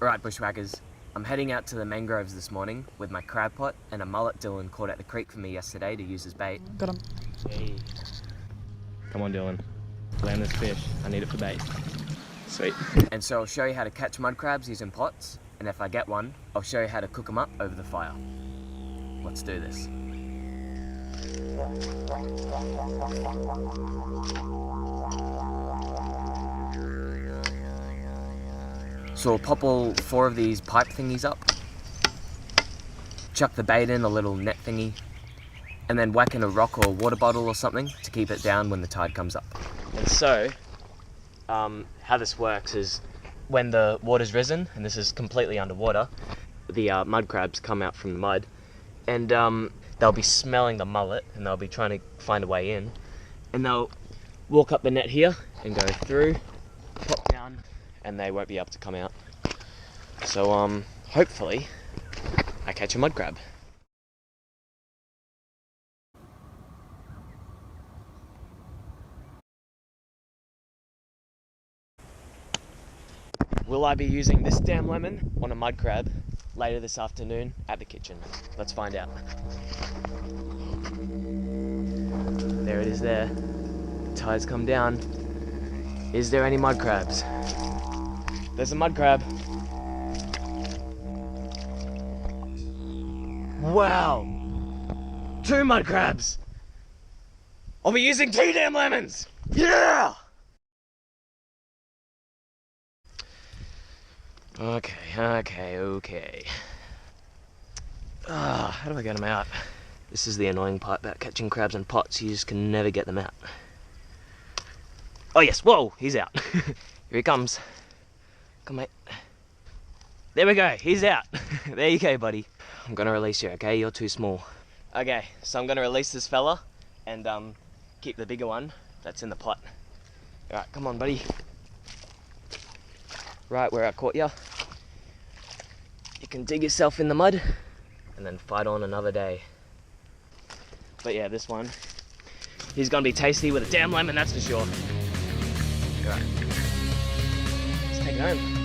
Alright, bushwhackers, I'm heading out to the mangroves this morning with my crab pot and a mullet Dylan caught at the creek for me yesterday to use as bait. Got him. Hey. Come on, Dylan. Land this fish. I need it for bait. Sweet. And so I'll show you how to catch mud crabs using pots, and if I get one, I'll show you how to cook them up over the fire. Let's do this. So I'll pop all 4 of these pipe thingies up, chuck the bait in a little net thingy, and then whack in a rock or water bottle or something to keep it down when the tide comes up. And so, how this works is when the water's risen, and this is completely underwater, the mud crabs come out from the mud, and they'll be smelling the mullet, and they'll be trying to find a way in, and they'll walk up the net here and go through, pop down, and they won't be able to come out. So hopefully I catch a mud crab. Will I be using this damn lemon on a mud crab later this afternoon at the kitchen? Let's find out. There it is there. The tide's come down. Is there any mud crabs? There's a mud crab. Wow! 2 mud crabs! I'll be using 2 damn lemons! Yeah! Okay. How do I get them out? This is the annoying part about catching crabs in pots. You just can never get them out. Oh yes, whoa, he's out. Here he comes. Come mate. There we go, he's out. There you go, buddy. I'm gonna release you, okay? You're too small. Okay, so I'm gonna release this fella and keep the bigger one that's in the pot. Alright, come on, buddy. Right where I caught you. You can dig yourself in the mud and then fight on another day. But yeah, this one, he's gonna be tasty with a damn lemon, that's for sure. Alright, let's take it home.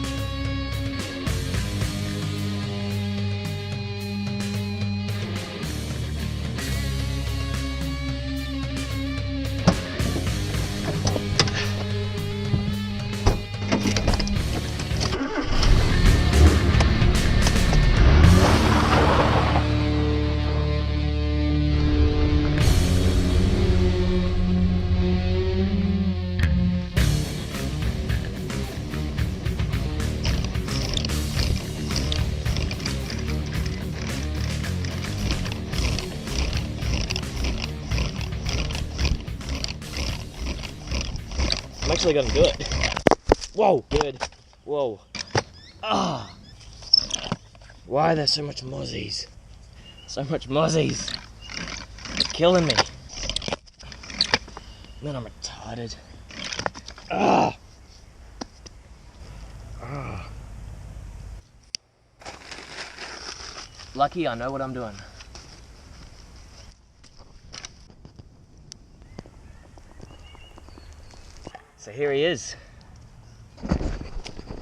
I'm actually gonna do it. Whoa, good. Whoa. Ah. Why are there so much mozzies? So much mozzies. They're killing me. Man, I'm retarded. Ah. Ah. Lucky I know what I'm doing. So here he is.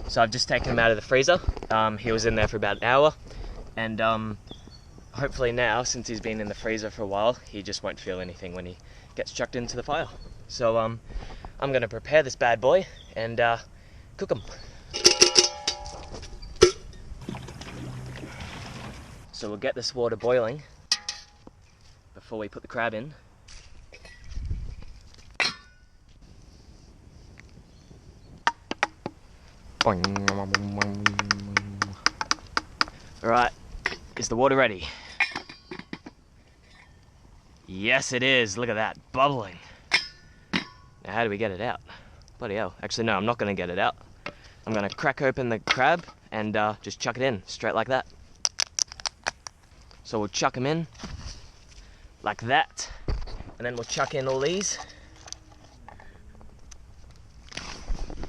So I've just taken him out of the freezer. He was in there for about an hour, and hopefully now, since he's been in the freezer for a while, he just won't feel anything when he gets chucked into the fire. So I'm gonna prepare this bad boy and cook him. So we'll get this water boiling before we put the crab in. Alright, is the water ready? Yes it is, look at that, bubbling. Now how do we get it out? Bloody hell, actually no, I'm not going to get it out. I'm going to crack open the crab and just chuck it in, straight like that. So we'll chuck them in, like that, and then we'll chuck in all these.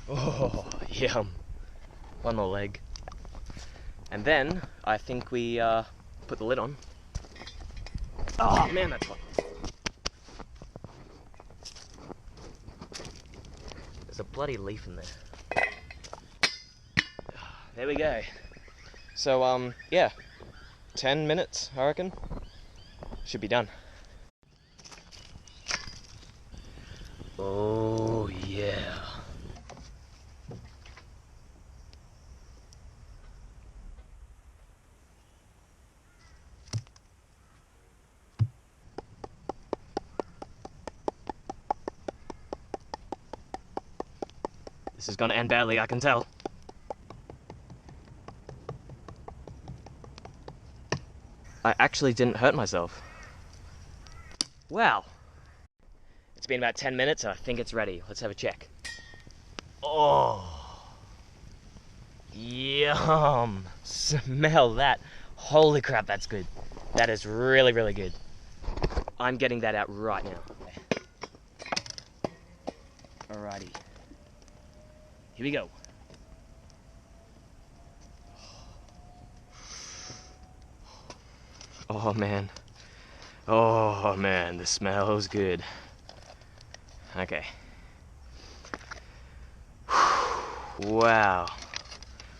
Oh, yum. One more leg. And then, I think we put the lid on. Oh man, that's hot. There's a bloody leaf in there. there we go. So, yeah, 10 minutes, I reckon. Should be done. Oh, yeah. This is gonna end badly, I can tell. I actually didn't hurt myself. Wow. It's been about 10 minutes and I think it's ready. Let's have a check. Oh. Yum. Smell that. Holy crap, that's good. That is really, really good. I'm getting that out right now. Alrighty. Here we go. Oh man. Oh man, the smells good. Okay. Wow.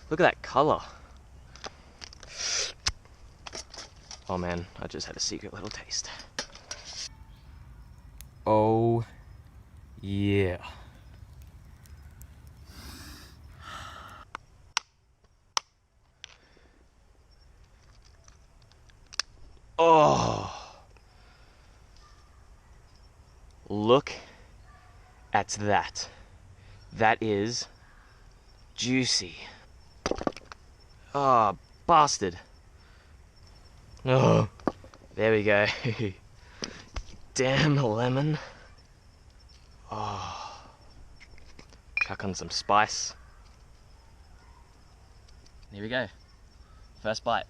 Look at that color. Oh man, I just had a secret little taste. Oh yeah. Oh. Look at that. That is juicy. Oh, bastard. Oh, there we go. Damn lemon. Oh. Chuck on some spice. There we go. First bite.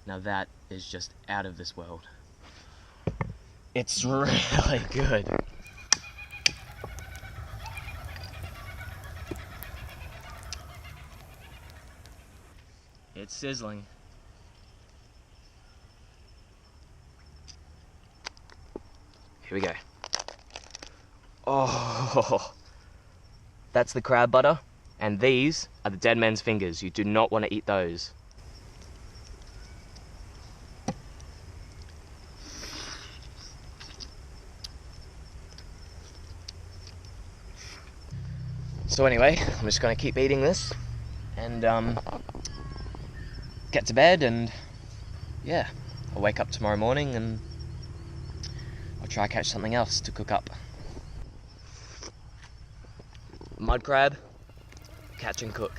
Now that is just out of this world. It's really good. It's sizzling. Here we go. Oh, that's the crab butter, and these are the dead man's fingers. You do not want to eat those. So anyway, I'm just gonna keep eating this and get to bed, and yeah, I'll wake up tomorrow morning and I'll try catch something else to cook up. Mud crab, catch and cook.